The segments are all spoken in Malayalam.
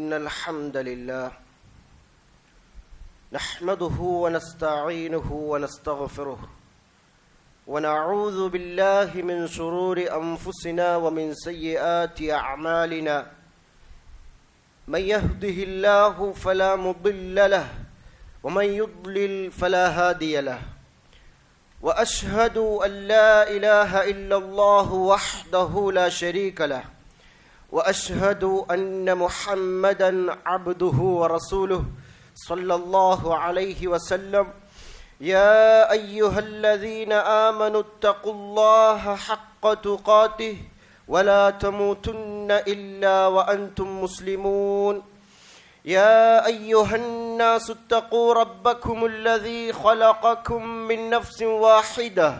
إن الحمد لله نحمده ونستعينه ونستغفره ونعوذ بالله من شرور أنفسنا ومن سيئات أعمالنا من يهده الله فلا مضل له ومن يضلل فلا هادي له وأشهد أن لا إله إلا الله وحده لا شريك له وأشهد أن محمدا عبده ورسوله صلى الله عليه وسلم يا أيها الذين آمنوا اتقوا الله حق تقاته ولا تموتن إلا وأنتم مسلمون يا أيها الناس اتقوا ربكم الذي خلقكم من نفس واحدة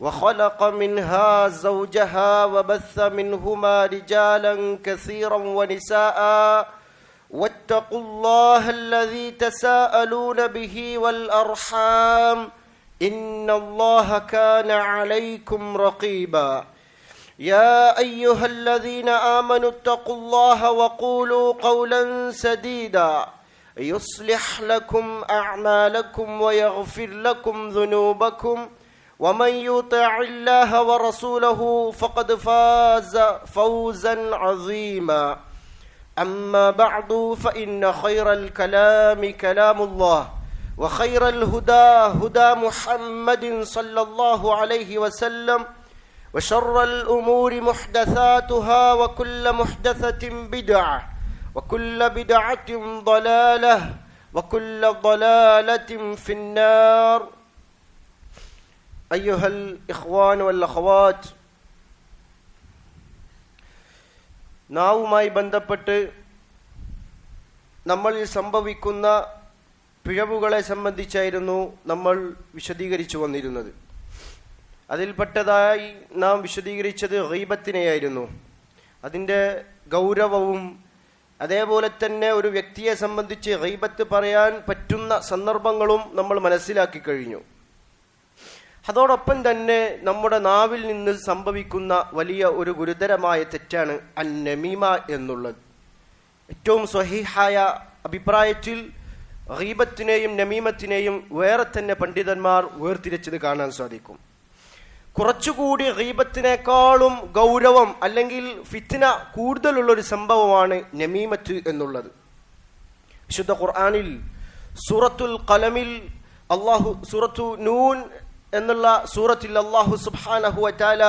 وخلق منها زوجها وبث منهما رجالا كثيرا ونساء واتقوا الله الذي تساءلون به والأرحام إن الله كان عليكم رقيبا يا أيها الذين آمنوا اتقوا الله وقولوا قولا سديدا يصلح لكم أعمالكم ويغفر لكم ذنوبكم ومن يطع الله ورسوله فقد فاز فوزا عظيما أما بعد فإن خير الكلام كلام الله وخير الهدى هدى محمد صلى الله عليه وسلم وشر الأمور محدثاتها وكل محدثة بدعة وكل بدعة ضلالة وكل ضلالة في النار أيها الإخوان والأخوات നാവുമായി ബന്ധപ്പെട്ട് നമ്മളിൽ സംഭവിക്കുന്ന പിഴവുകളെ സംബന്ധിച്ചായിരുന്നു നമ്മൾ വിശദീകരിച്ചു വന്നിരുന്നത്. അതിൽപ്പെട്ടതായി നാം വിശദീകരിച്ചത് ഗീബത്തിനെയായിരുന്നു. അതിൻ്റെ ഗൗരവവും അതേപോലെ തന്നെ ഒരു വ്യക്തിയെ സംബന്ധിച്ച് ഗീബത്ത് പറയാൻ പറ്റുന്ന സന്ദർഭങ്ങളും നമ്മൾ മനസ്സിലാക്കി കഴിഞ്ഞു. അതോടൊപ്പം തന്നെ നമ്മുടെ നാവിൽ നിന്ന് സംഭവിക്കുന്ന വലിയ ഒരു ഗുരുതരമായ തെറ്റാണ് അന്നമീമ എന്നുള്ളത്. ഏറ്റവും സ്വഹീഹായ അഭിപ്രായത്തിൽ ഗീബത്തിനെയും നമീമത്തിനെയും വേറെ തന്നെ പണ്ഡിതന്മാർ വേർതിരിച്ചത് കാണാൻ സാധിക്കും. കുറച്ചുകൂടി ഗീബത്തിനേക്കാളും ഗൗരവം അല്ലെങ്കിൽ ഫിത്ന കൂടുതലുള്ളൊരു സംഭവമാണ് നമീമത്ത് എന്നുള്ളത്. വിശുദ്ധ ഖുർആനിൽ സൂറത്തുൽ ഖലമിൽ അല്ലാഹു സൂറത്തു നൂൻ എന്നുള്ള സൂറത്തിൽ അല്ലാഹു സുബ്ഹാനഹു വ തആല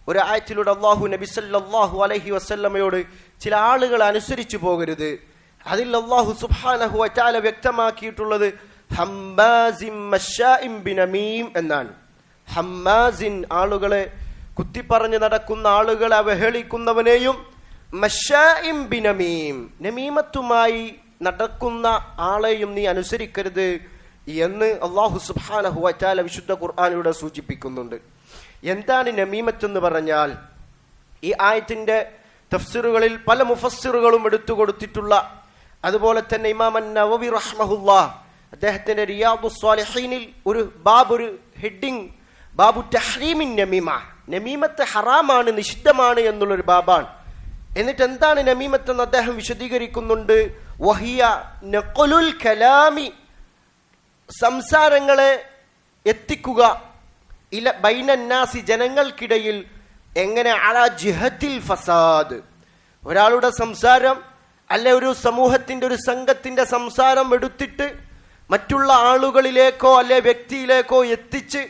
ഒരു ആയത്തിലൂടെ അല്ലാഹു നബി സല്ലല്ലാഹു അലൈഹി വസല്ലമയോട് ചില ആളുകൾ അനുസരിച്ചു പോകരുത്, അതിൽ അല്ലാഹു സുബ്ഹാനഹു വ തആല വ്യക്തമാക്കിയിട്ടുള്ളത് ഹമ്മാസിൻ മശാഇൻ ബിനമീം എന്നാണ്. ഹമ്മാസിൻ ആളുകളെ കുത്തിപ്പറഞ്ഞ് നടക്കുന്ന ആളുകളെ അവഹേളിക്കുന്നവനെയും മശാഇൻ ബിനമീം നമീമത്തുമായി നടക്കുന്ന ആളെയും നീ അനുസരിക്കരുത് എന്ന് അല്ലാഹു സുബ്ഹാനഹു വ തആല വിശുദ്ധ ഖുർആനിലൂടെ സൂചിപ്പിക്കുന്നുണ്ട്. എന്താണ് നമീമത്ത് എന്ന് പറഞ്ഞാൽ? ഈ ആയത്തിന്റെ തഫ്സീറുകളിൽ പല മുഫസ്സിറുകളും എടുത്തു കൊടുത്തിട്ടുള്ള, അതുപോലെ തന്നെ ഇമാം അൻ-നവവി റഹ്മഹുല്ലാഹ് അദ്ദേഹത്തിന്റെ റിയാദുസ് സ്വാലിഹീനിൽ ഒരു ഹെഡിങ് ബാബു തഹ്രീമിൻ നമീമ, നമീമത്ത് ഹറാമാണ്, നിഷിദ്ധമാണ് എന്നുള്ളൊരു ബാബാണ്. എന്നിട്ട് എന്താണ് നമീമത്ത് എന്ന് അദ്ദേഹം വിശദീകരിക്കുന്നുണ്ട്. വഹിയ നഖ്ലുൽ കലാമി, സംസാരങ്ങളെ എത്തിക്കുക, ഇല ബൈനന്നാസി, ജനങ്ങൾക്കിടയിൽ, എങ്ങനെ അലാ ജിഹത്തിൽ ഫസാദ്, ഒരാളുടെ സംസാരം അല്ലെ ഒരു സമൂഹത്തിന്റെ ഒരു സംഘത്തിന്റെ സംസാരം എടുത്തിട്ട് മറ്റുള്ള ആളുകളിലേക്കോ അല്ലെ വ്യക്തിയിലേക്കോ എത്തിച്ച്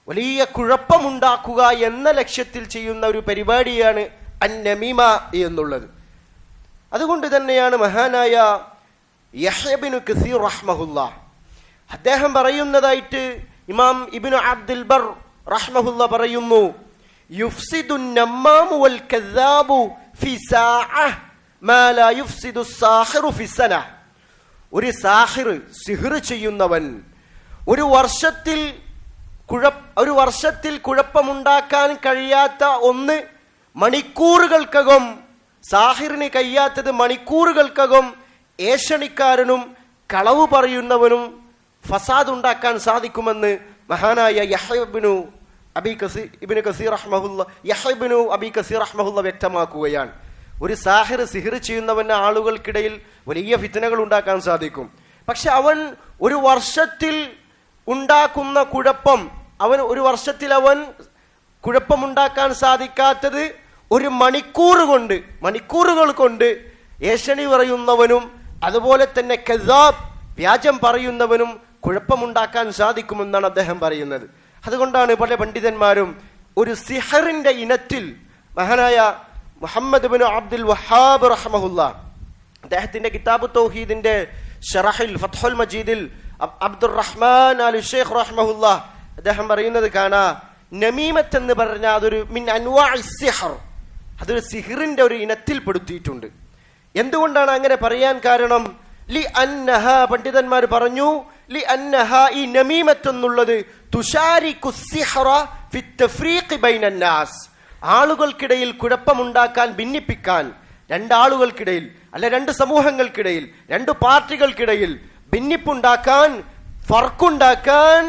വലിയ കുഴപ്പമുണ്ടാക്കുക എന്ന ലക്ഷ്യത്തിൽ ചെയ്യുന്ന ഒരു പരിപാടിയാണ് അന്നമീമ എന്നുള്ളത്. അതുകൊണ്ട് തന്നെയാണ് മഹാനായ യഹ്യ ഇബ്നു കസീർ റഹ്മഹുല്ലാഹ് അദ്ദേഹം പറയുന്നതായിട്ട് ഇമാം ഇബ്നു അബ്ദുൽ ബർ റഹ്മഹുല്ലാ പറയുന്നു, യുഫ്സിദുൻ നമ്മാമു വൽ കദ്ദാബു ഫി സാഅഹ് മാ ലാ യുഫ്സിദു സാഹിറു ഫി സനഹ്. ഒരു സാഹിർ, സിഹ്ർ ചെയ്യുന്നവൻ ഒരു വർഷത്തിൽ കുഴപ്പമുണ്ടാക്കാൻ കഴിയാത്ത ഒന്ന് മണിക്കൂറുകൾക്കകം, സാഹിറിന് കഴിയാത്തത് മണിക്കൂറുകൾക്കകം ഏഷണിക്കാരനും കളവ് പറയുന്നവനും ഫസാദ് ഉണ്ടാക്കാൻ സാധിക്കുമെന്ന് മഹാനായ യഹ്യ ഇബ്നു അബി കസീർ റഹ്മഹുല്ലാ വ്യക്തമാക്കുകയാണ്. ഒരു സാഹിർ സിഹിർ ചെയ്യുന്നവന് ആളുകൾക്കിടയിൽ വലിയ ഫിത്നകൾ ഉണ്ടാക്കാൻ സാധിക്കും. പക്ഷെ അവൻ ഒരു വർഷത്തിൽ ഉണ്ടാക്കുന്ന കുഴപ്പം, ഒരു വർഷത്തിൽ അവൻ കുഴപ്പമുണ്ടാക്കാൻ സാധിക്കാത്തത് ഒരു മണിക്കൂറുകൾ കൊണ്ട് ഏഷണി പറയുന്നവനും അതുപോലെ തന്നെ കസാബ് വ്യാജം പറയുന്നവനും കുഴപ്പമുണ്ടാക്കാൻ സാധിക്കുമെന്നാണ് അദ്ദേഹം പറയുന്നത്. അതുകൊണ്ടാണ് പല പണ്ഡിതന്മാരും ഒരു സിഹറിന്റെ ഇനത്തിൽ, മഹാനായ മുഹമ്മദ് ഇബ്നു അബ്ദുൽ വഹാബ് റഹ്മഹുല്ലാ അദ്ദേഹത്തിന്റെ കിതാബ് തൗഹീദിന്റെ ശറഹിൽ ഫത്ഹുൽ മജീദിൽ അബ്ദുർ റഹ്മാൻ അൽ ഷൈഖ് റഹ്മഹുല്ലാ അദ്ദേഹം പറയുന്നത് കാണാ, നമീമത്ത് എന്ന് പറഞ്ഞാൽ അതൊരു മിൻ അൻവാഇ സിഹർ, അതൊരു സിഹിറിന്റെ ഒരു ഇനത്തിൽ പെടുത്തിയിട്ടുണ്ട്. എന്തുകൊണ്ടാണ് അങ്ങനെ പറയാൻ കാരണം? ലി അന്നഹ, പണ്ഡിതന്മാർ പറഞ്ഞു, ലി അന്നഹ, ഈ നമീമത്ത് എന്നുള്ളത് തുശാരിക്കു സിഹറ ഫി തഫ്രീഖ് ബൈനൻ നാസ്, ആളുകൾക്കിടയിൽ കുഴപ്പമുണ്ടാക്കാൻ, ഭിന്നിപ്പിക്കാൻ, രണ്ടാളുകൾക്കിടയിൽ അല്ല രണ്ട് സമൂഹങ്ങൾക്കിടയിൽ, രണ്ട് പാർട്ടികൾക്കിടയിൽ ഭിന്നിപ്പുണ്ടാക്കാൻ, ഫർക്കുണ്ടാക്കാൻ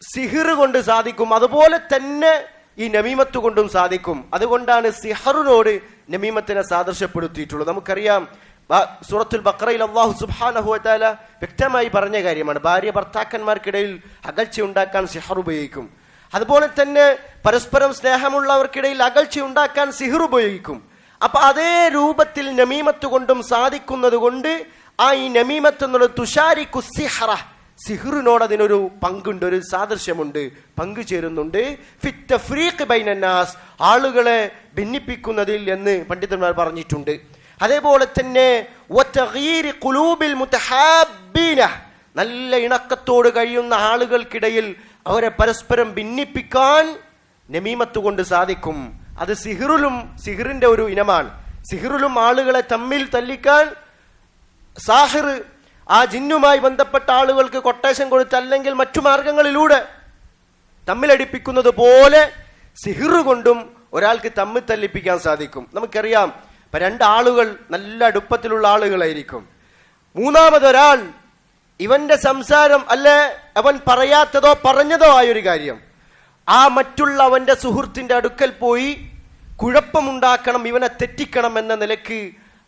സിഹിർ കൊണ്ട് സാധിക്കും. അതുപോലെ തന്നെ ഈ നമീമത്ത് കൊണ്ടും സാധിക്കും. അതുകൊണ്ടാണ് സിഹറിനോട് നമീമത്തിനെ സാദൃശ്യപ്പെടുത്തിയിട്ടുള്ളത്. നമുക്കറിയാം, സൂറത്തുൽ ബഖറയിൽ അല്ലാഹു സുബ്ഹാനഹു വ തആല വ്യക്തമായി പറഞ്ഞ കാര്യമാണ്, ഭാര്യ ഭർത്താക്കന്മാർക്കിടയിൽ അകൽച്ച ഉണ്ടാക്കാൻ സിഹർ ഉപയോഗിക്കും. അതുപോലെ തന്നെ പരസ്പരം സ്നേഹമുള്ളവർക്കിടയിൽ അകൽച്ച ഉണ്ടാക്കാൻ സിഹിർ ഉപയോഗിക്കും. അപ്പൊ അതേ രൂപത്തിൽ നമീമത്ത് കൊണ്ടും സാധിക്കുന്നത് കൊണ്ട് ആ ഈ നമീമത്ത് എന്നുള്ളത് തുഷാരിക്കു സിഹറ, സിഹിറിനോട് അതിനൊരു പങ്കുണ്ട്, ഒരു സാദൃശ്യമുണ്ട്, പങ്കുചേരുന്നുണ്ട്. ഫിറ്റ് തഫ്രീഖ് ബൈനൻ നാസ്, ആളുകളെ ഭിന്നിപ്പിക്കുന്നതിൽ എന്ന് പണ്ഡിതന്മാർ പറഞ്ഞിട്ടുണ്ട്. അതേപോലെ തന്നെ വതഗീരി ഖുലൂബിൽ മുതഹാബ്ബീന, നല്ല ഇണക്കത്തോട് കഴിയുന്ന ആളുകൾക്കിടയിൽ അവരെ പരസ്പരം ഭിന്നിപ്പിക്കാൻ നമീമത്ത് കൊണ്ട് സാധിക്കും. അത് സിഹിറിന്റെ ഒരു ഇനമാണ്. സിഹിറിലും ആളുകളെ തമ്മിൽ തല്ലിക്കാൻ സാഹിർ ആ ജിന്നുമായി ബന്ധപ്പെട്ട ആളുകൾക്ക് കൊട്ടേഷൻ കൊടുത്ത് അല്ലെങ്കിൽ മറ്റു മാർഗങ്ങളിലൂടെ തമ്മിലടിപ്പിക്കുന്നത് പോലെ സിഹിർ കൊണ്ടും ഒരാൾക്ക് തമ്മിൽ തല്ലിപ്പിക്കാൻ സാധിക്കും. നമുക്കറിയാം, ഇപ്പൊ രണ്ടാളുകൾ നല്ല അടുപ്പത്തിലുള്ള ആളുകളായിരിക്കും. മൂന്നാമതൊരാൾ ഇവന്റെ സംസാരം അല്ലെ അവൻ പറയാത്തതോ പറഞ്ഞതോ ആയൊരു കാര്യം ആ മറ്റുള്ള അവന്റെ സുഹൃത്തിന്റെ അടുക്കൽ പോയി കുഴപ്പമുണ്ടാക്കണം, ഇവനെ തെറ്റിക്കണം എന്ന നിലക്ക്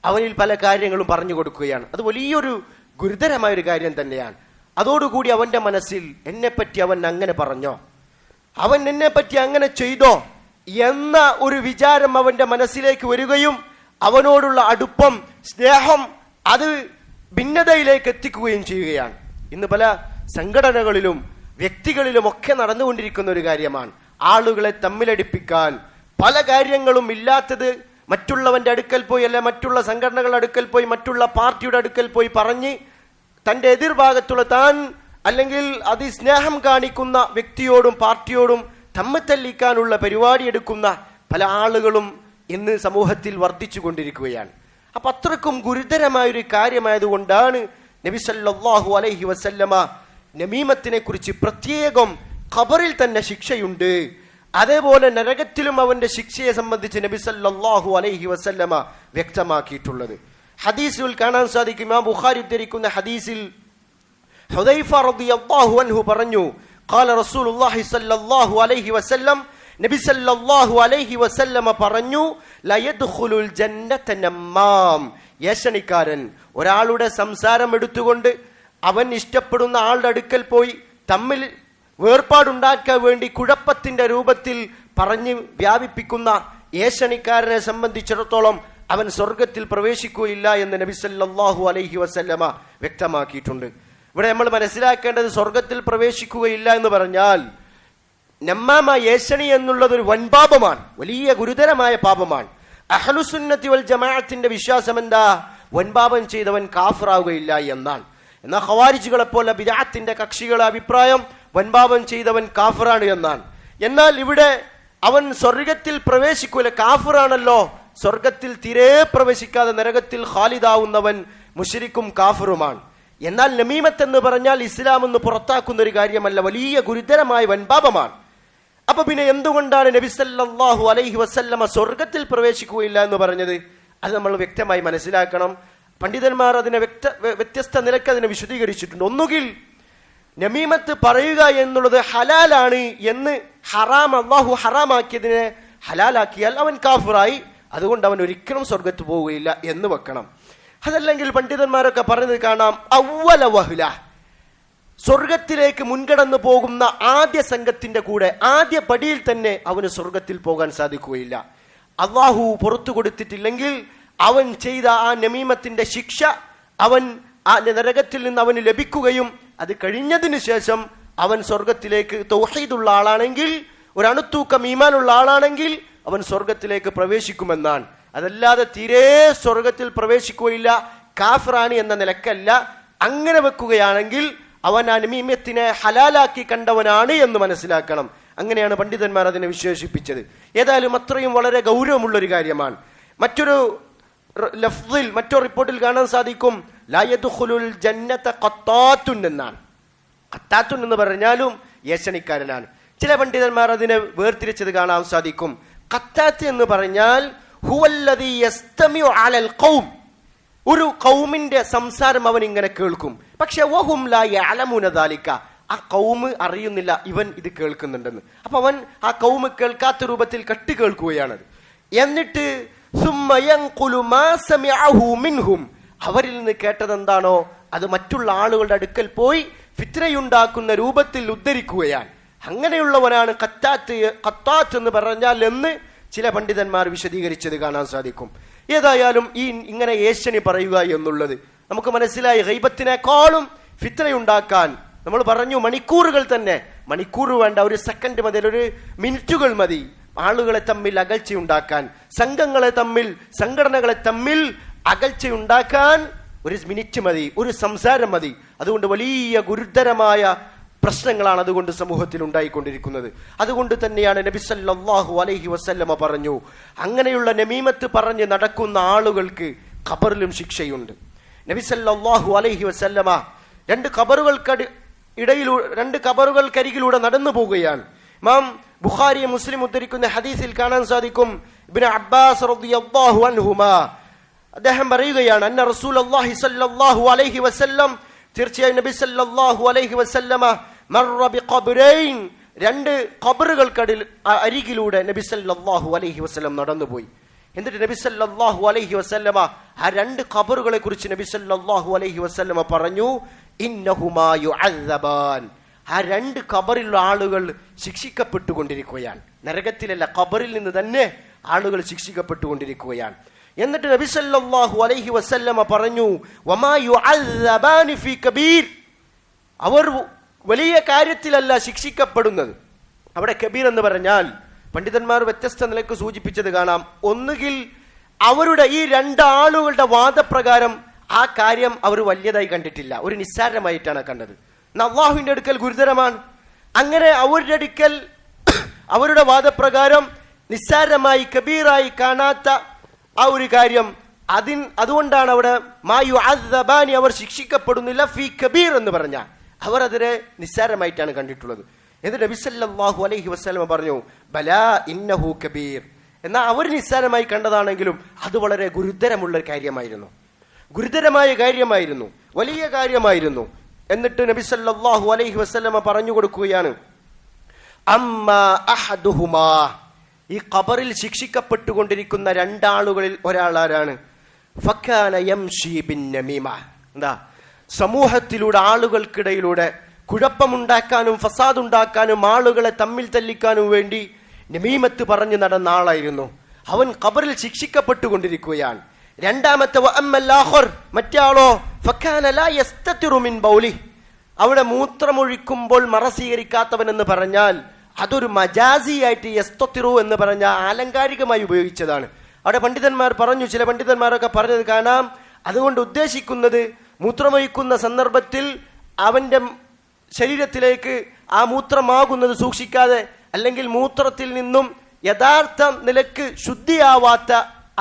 അവനിൽ പല കാര്യങ്ങളും പറഞ്ഞു കൊടുക്കുകയാണ്. അത് വലിയൊരു ഗുരുതരമായൊരു കാര്യം തന്നെയാണ്. അതോടുകൂടി അവന്റെ മനസ്സിൽ എന്നെപ്പറ്റി അവൻ അങ്ങനെ പറഞ്ഞോ, അവൻ എന്നെപ്പറ്റി അങ്ങനെ ചെയ്തോ എന്ന ഒരു വിചാരം അവന്റെ മനസ്സിലേക്ക് വരികയും അവനോടുള്ള അടുപ്പം, സ്നേഹം അത് ഭിന്നതയിലേക്ക് എത്തിക്കുകയും ചെയ്യുകയാണ്. ഇന്ന് പല സംഘടനകളിലും വ്യക്തികളിലും ഒക്കെ നടന്നുകൊണ്ടിരിക്കുന്ന ഒരു കാര്യമാണ്. ആളുകളെ തമ്മിലടിപ്പിക്കാൻ പല കാര്യങ്ങളും ഇല്ലാത്തത് മറ്റുള്ളവന്റെ അടുക്കൽ പോയി അല്ലെ മറ്റുള്ള സംഘടനകളുടെ അടുക്കൽ പോയി മറ്റുള്ള പാർട്ടിയുടെ അടുക്കൽ പോയി പറഞ്ഞ് തന്റെ എതിർഭാഗത്തുള്ള താൻ അല്ലെങ്കിൽ അതിസ്നേഹം കാണിക്കുന്ന വ്യക്തിയോടും പാർട്ടിയോടും തമ്മിൽ തല്ലിക്കാനുള്ള പരിപാടി എടുക്കുന്ന പല ആളുകളും ഇന്ന് സമൂഹത്തിൽ വർദ്ധിച്ചു കൊണ്ടിരിക്കുകയാണ്. അപ്പൊ അത്രക്കും ഗുരുതരമായൊരു കാര്യമായതുകൊണ്ടാണ് നബി സല്ലല്ലാഹു അലൈഹി വസല്ലമ നമീമത്തിനെ കുറിച്ച് പ്രത്യേകം ഖബറിൽ തന്നെ ശിക്ഷയുണ്ട്, അതേപോലെ നരകത്തിലും അവന്റെ ശിക്ഷയെ സംബന്ധിച്ച് നബി സല്ലല്ലാഹു അലൈഹി വസല്ലമ വ്യക്തമാക്കിയിട്ടുള്ളത്. ഹദീസിൽ കാണാൻ സാധിക്കും, ഇമാം ബുഖാരി ഉദ്ധരിക്കുന്ന ഹദീസിൽ ഹുദൈഫ റളിയല്ലാഹു അൻഹു പറഞ്ഞു, ഖാല റസൂലുള്ളാഹി സല്ലല്ലാഹു അലൈഹി വസല്ലം, നബി സല്ലല്ലാഹു അലൈഹി വസല്ലമ പറഞ്ഞു, ലയദ്ഖുലുൽ ജന്നത നമ്മാം, യേശനിക്കാരൻ, ഒരാളുടെ സംസാരം എടുത്തുകൊണ്ട് അവൻ ഇഷ്ടപ്പെടുന്ന ആളുടെ അടുക്കൽ പോയി തമ്മിൽ വേർപാടുണ്ടാക്കാൻ വേണ്ടി കുഴപ്പത്തിന്റെ രൂപത്തിൽ പറഞ്ഞ് വ്യാപിപ്പിക്കുന്ന ഏഷണിക്കാരനെ സംബന്ധിച്ചിടത്തോളം അവൻ സ്വർഗത്തിൽ പ്രവേശിക്കുകയില്ല എന്ന് നബി സല്ലല്ലാഹു അലൈഹി വസല്ലമ വ്യക്തമാക്കിയിട്ടുണ്ട്. ഇവിടെ നമ്മൾ മനസ്സിലാക്കേണ്ടത്, സ്വർഗത്തിൽ പ്രവേശിക്കുകയില്ല എന്ന് പറഞ്ഞാൽ നമ്മാമ ഏഷണി എന്നുള്ളത് ഒരു വൻപാപമാണ്, വലിയ ഗുരുതരമായ പാപമാണ്. അഹ്ലുസുന്നത്തി വൽ ജമാഅത്തിന്റെ വിശ്വാസം എന്താ? വൻപാപം ചെയ്തവൻ കാഫിറാവുകയില്ല എന്നാണ്. എന്നാൽ ഖവാരിജുകളെ പോലെ ബിദ്അത്തിന്റെ കക്ഷികളുടെ അഭിപ്രായം വൻപാപം ചെയ്തവൻ കാഫിറാണ് എന്നാണ്. എന്നാൽ ഇവിടെ അവൻ സ്വർഗത്തിൽ പ്രവേശിക്കൂല, കാഫിറാണല്ലോ, സ്വർഗത്തിൽ തീരെ പ്രവേശിക്കാതെ നരകത്തിൽ ഖാലിദാവുന്നവൻ മുശ്രിക്കും കാഫിറുമാണ്. എന്നാൽ നമീമത്ത് എന്ന് പറഞ്ഞാൽ ഇസ്ലാം എന്ന് പുറത്താക്കുന്ന ഒരു കാര്യമല്ല, വലിയ ഗുരുതരമായ വൻപാപമാണ്. അപ്പൊ പിന്നെ എന്തുകൊണ്ടാണ് നബി സല്ലല്ലാഹു അലൈഹി വസല്ലമ സ്വർഗത്തിൽ പ്രവേശിക്കുകയില്ല എന്ന് പറഞ്ഞത്? അത് നമ്മൾ വ്യക്തമായി മനസ്സിലാക്കണം. പണ്ഡിതന്മാർ അതിനെ വ്യത്യസ്ത നിലക്ക് അതിനെ വിശദീകരിച്ചിട്ടുണ്ട്. ഒന്നുകിൽ നമീമത്ത് പറയുക എന്നുള്ളത് ഹലാലാണ് എന്ന് അള്ളാഹു ഹറാമാക്കിയതിനെ ഹലാലാക്കിയാൽ അവൻ കാഫിറായി, അതുകൊണ്ട് അവൻ ഒരിക്കലും സ്വർഗത്ത് പോവുകയില്ല എന്ന് വെക്കണം. അതല്ലെങ്കിൽ പണ്ഡിതന്മാരൊക്കെ പറയുന്നത് കാണാം, അവ്വല വഹ്ല, സ്വർഗത്തിലേക്ക് മുൻകടന്നു പോകുന്ന ആദ്യ സംഘത്തിന്റെ കൂടെ ആദ്യ പടിയിൽ തന്നെ അവന് സ്വർഗത്തിൽ പോകാൻ സാധിക്കുകയില്ല. അള്ളാഹു പുറത്തു കൊടുത്തിട്ടില്ലെങ്കിൽ അവൻ ചെയ്ത ആ നമീമത്തിന്റെ ശിക്ഷ അവൻ ആ നരകത്തിൽ നിന്ന് അവന് ലഭിക്കുകയും അത് കഴിഞ്ഞതിന് ശേഷം അവൻ സ്വർഗത്തിലേക്ക് തൗഹീദുള്ള ആളാണെങ്കിൽ, ഒരു അണുത്തൂക്കം ഈമാനുള്ള ആളാണെങ്കിൽ അവൻ സ്വർഗത്തിലേക്ക് പ്രവേശിക്കുമെന്നാണ്. അതല്ലാതെ തീരെ സ്വർഗത്തിൽ പ്രവേശിക്കുകയില്ല, കാഫിറാണ് എന്ന നിലക്കല്ല. അങ്ങനെ വെക്കുകയാണെങ്കിൽ അവൻ ആ നമീമത്തിനെ ഹലാലാക്കി കണ്ടവനാണ് എന്ന് മനസ്സിലാക്കണം. അങ്ങനെയാണ് പണ്ഡിതന്മാർ അതിനെ വിശേഷിപ്പിച്ചത്. ഏതായാലും അത്രയും വളരെ ഗൗരവമുള്ള ഒരു കാര്യമാണ്. മറ്റൊരു ലഫ്ദിൽ, മറ്റൊരു റിപ്പോർട്ടിൽ കാണാൻ സാധിക്കും, ലാ യദ്ഖുലുൽ ജന്നത ഖത്താത്തുൻ എന്നാണ്. ഖത്താത്തുൻ എന്ന് പറഞ്ഞാലും ഏഷണിക്കാരനാണ്. ചില പണ്ഡിതന്മാർ അതിനെ വേർതിരിച്ചത് കാണാൻ സാധിക്കും. ഖത്താത്ത് എന്ന് പറഞ്ഞാൽ ഹുവല്ലദീ യസ്തമിഉ അലൽ ഖൗം, ഒരു ഖൗമിന്റെ സംസാരം അവൻ ഇങ്ങനെ കേൾക്കും, പക്ഷെ വഹും ലാ യഅലമൂന ദാലിക, ആ ഖൗമ് അറിയുന്നില്ല ഇവൻ ഇത് കേൾക്കുന്നുണ്ടെന്ന്. അപ്പൊ അവൻ ആ ഖൗമ് കേൾക്കാത്ത രൂപത്തിൽ കട്ട് കേൾക്കുകയാണ്. എന്നിട്ട് സുമ്മ യൻഖുലു മാ സമിഅഹു മിൻഹും, അവരിൽ നിന്ന് കേട്ടതെന്താണോ അത് മറ്റുള്ള ആളുകളുടെ അടുക്കൽ പോയി ഫിത്നയുണ്ടാക്കുന്ന രൂപത്തിൽ ഉദ്ധരിക്കുകയാണ്. അങ്ങനെയുള്ളവനാണ് ഖത്താത്ത് എന്ന് പറഞ്ഞാൽ എന്ന് ചില പണ്ഡിതന്മാർ വിശദീകരിച്ചത് കാണാൻ സാധിക്കും. ഏതായാലും ഈ ഇങ്ങനെ ഏഷണി പറയുക എന്നുള്ളത് നമുക്ക് മനസ്സിലായി. ഗൈബത്തിനേക്കാളും ഫിത്നയുണ്ടാക്കാൻ നമ്മൾ പറഞ്ഞു മണിക്കൂറുകൾ തന്നെ, മണിക്കൂർ വേണ്ട, ഒരു സെക്കൻഡ് മതി, ഒരു മിനിറ്റുകൾ മതി ആളുകളെ തമ്മിൽ അകൽച്ചയുണ്ടാക്കാൻ, സംഘങ്ങളെ തമ്മിൽ, സംഘടനകളെ തമ്മിൽ അകൽച്ചയുണ്ടാക്കാൻ ഒരു മിനിറ്റ് മതി, ഒരു സംസാരം മതി. അതുകൊണ്ട് വലിയ ഗുരുതരമായ പ്രശ്നങ്ങളാണ് അതുകൊണ്ട് സമൂഹത്തിൽ ഉണ്ടായിക്കൊണ്ടിരിക്കുന്നത്. അതുകൊണ്ട് തന്നെയാണ് നബി സല്ലല്ലാഹു അലൈഹി വസല്ലമ പറഞ്ഞു, അങ്ങനെയുള്ള നമീമത്ത് പറഞ്ഞ് നടക്കുന്ന ആളുകൾക്ക് ഖബറിലും ശിക്ഷയുണ്ട്. നബി സല്ലല്ലാഹു അലൈഹി വസല്ലമ രണ്ട് ഖബറുകൾക്കരികിലൂടെ നടന്നു പോവുകയാണ്. ഇമാം ബുഖാരി മുസ്ലിം ഉദ്ധരിക്കുന്ന ഹദീസിൽ കാണാൻ സാധിക്കും, ഇബ്നു അബ്ബാസ് റളിയല്ലാഹു അൻഹുമാ അദ്ദേഹം പറയുകയാണ്, അന്ന റസൂലുള്ളാഹി സ്വല്ലല്ലാഹു അലൈഹി വസല്ലം, തീർച്ചയായും നബി സല്ലല്ലാഹു അലൈഹി വസല്ലമ മർറ ബിഖബ്റൈൻ, രണ്ട് ഖബറുകൾക്കടിൽ അരികിലൂടെ നബി സല്ലല്ലാഹു അലൈഹി വസല്ലം നടന്നുപോയി. എന്നിട്ട് നബി സല്ലല്ലാഹു അലൈഹി വസല്ലമ ആ രണ്ട് ഖബറുകളെ കുറിച്ച് നബി സല്ലല്ലാഹു അലൈഹി വസല്ലമ പറഞ്ഞു, ഇന്നഹുമാ യുഅദ്ദബാൻ, ആ രണ്ട് ഖബറിലുള്ള ആളുകൾ ശിക്ഷിക്കപ്പെട്ടുകൊണ്ടിരിക്കുകയാണ്. നരകത്തിലല്ല, ഖബറിൽ നിന്ന് തന്നെ ആളുകൾ ശിക്ഷിക്കപ്പെട്ടുകൊണ്ടിരിക്കുകയാണ്. എന്നിട്ട് നബി സല്ലല്ലാഹു അലൈഹി വസല്ലമ പറഞ്ഞു, വമാ യുഅദ്ദബാനി ഫീ കബീർ, അവർ വലിയ കാര്യത്തിലല്ല ശിക്ഷിക്കപ്പെടുന്നത്. അവിടെ കബീർ എന്ന് പറഞ്ഞാൽ പണ്ഡിതന്മാർ വ്യത്യസ്ത നിലയ്ക്ക് സൂചിപ്പിച്ചത് കാണാം. ഒന്നുകിൽ അവരുടെ ഈ രണ്ടാളുകളുടെ വാദപ്രകാരം ആ കാര്യം അവർ വലിയതായി കണ്ടിട്ടില്ല, ഒരു നിസ്സാരമായിട്ടാണ് കണ്ടത്. അല്ലാഹുവിന്റെ അടുക്കൽ ഗുരുതരമാണ്. അങ്ങനെ അവരുടെ അടുക്കൽ അവരുടെ വാദപ്രകാരം നിസ്സാരമായി കബീറായി കാണാത്ത ആ ഒരു കാര്യം, അതുകൊണ്ടാണ് അവിടെ മാ യുഅദ്ദബാനി, അവർ ശിക്ഷിക്കപ്പെടുന്നില്ല ഫീ കബീർ എന്ന് പറഞ്ഞാൽ അവർ അതിനെ നിസ്സാരമായിട്ടാണ് കണ്ടിട്ടുള്ളത്. എന്നിട്ട് നബി സല്ലല്ലാഹു അലൈഹി വസല്ലം പറഞ്ഞു, ബലാ ഇന്നഹു കബീർ, എന്നാൽ അവർ നിസ്സാരമായി കണ്ടതാണെങ്കിലും അത് വളരെ ഗുരുതരമുള്ള കാര്യമായിരുന്നു, ഗുരുതരമായ കാര്യമായിരുന്നു, വലിയ കാര്യമായിരുന്നു. എന്നിട്ട് നബി സല്ലല്ലാഹു അലൈഹി വസല്ലം പറഞ്ഞു കൊടുക്കുകയാണ്, അമ്മാ അഹദുഹുമാ, ഈ ഖബറിൽ ശിക്ഷിക്കപ്പെട്ടുകൊണ്ടിരിക്കുന്ന രണ്ടാളുകളിൽ ഒരാളാരാണ്, ഫക്കാന യംശി ബിൻ നമീമ, എന്താ സമൂഹത്തിലൂടെ ആളുകൾക്കിടയിലൂടെ കുഴപ്പമുണ്ടാക്കാനും ഫസാദ് ഉണ്ടാക്കാനും ആളുകളെ തമ്മിൽ തല്ലിക്കാനും വേണ്ടി നമീമത്ത് പറഞ്ഞു നടന്ന ആളായിരുന്നു. അവൻ ഖബറിൽ ശിക്ഷിക്കപ്പെട്ടുകൊണ്ടിരിക്കുകയാണ്. രണ്ടാമത്തെ മറ്റേ ആളോ ഫക്കാന ലാ യസ്തതിറു മിൻ ബൗലി, അവിടെ മൂത്രമൊഴിക്കുമ്പോൾ മറ സ്വീകരിക്കാത്തവൻ എന്ന് പറഞ്ഞാൽ അതൊരു മജാസിയായിട്ട് യസ്തതിറു എന്ന് പറഞ്ഞ ആലങ്കാരികമായി ഉപയോഗിച്ചതാണ്. അവിടെ പണ്ഡിതന്മാർ പറഞ്ഞു, ചില പണ്ഡിതന്മാരൊക്കെ പറഞ്ഞത് കാണാം, അതുകൊണ്ട് ഉദ്ദേശിക്കുന്നത് മൂത്രമൊഴിക്കുന്ന സന്ദർഭത്തിൽ അവന്റെ ശരീരത്തിലേക്ക് ആ മൂത്രമാകുന്നത് സൂക്ഷിക്കാതെ, അല്ലെങ്കിൽ മൂത്രത്തിൽ നിന്നും യഥാർത്ഥ നിലക്ക് ശുദ്ധിയാവാത്ത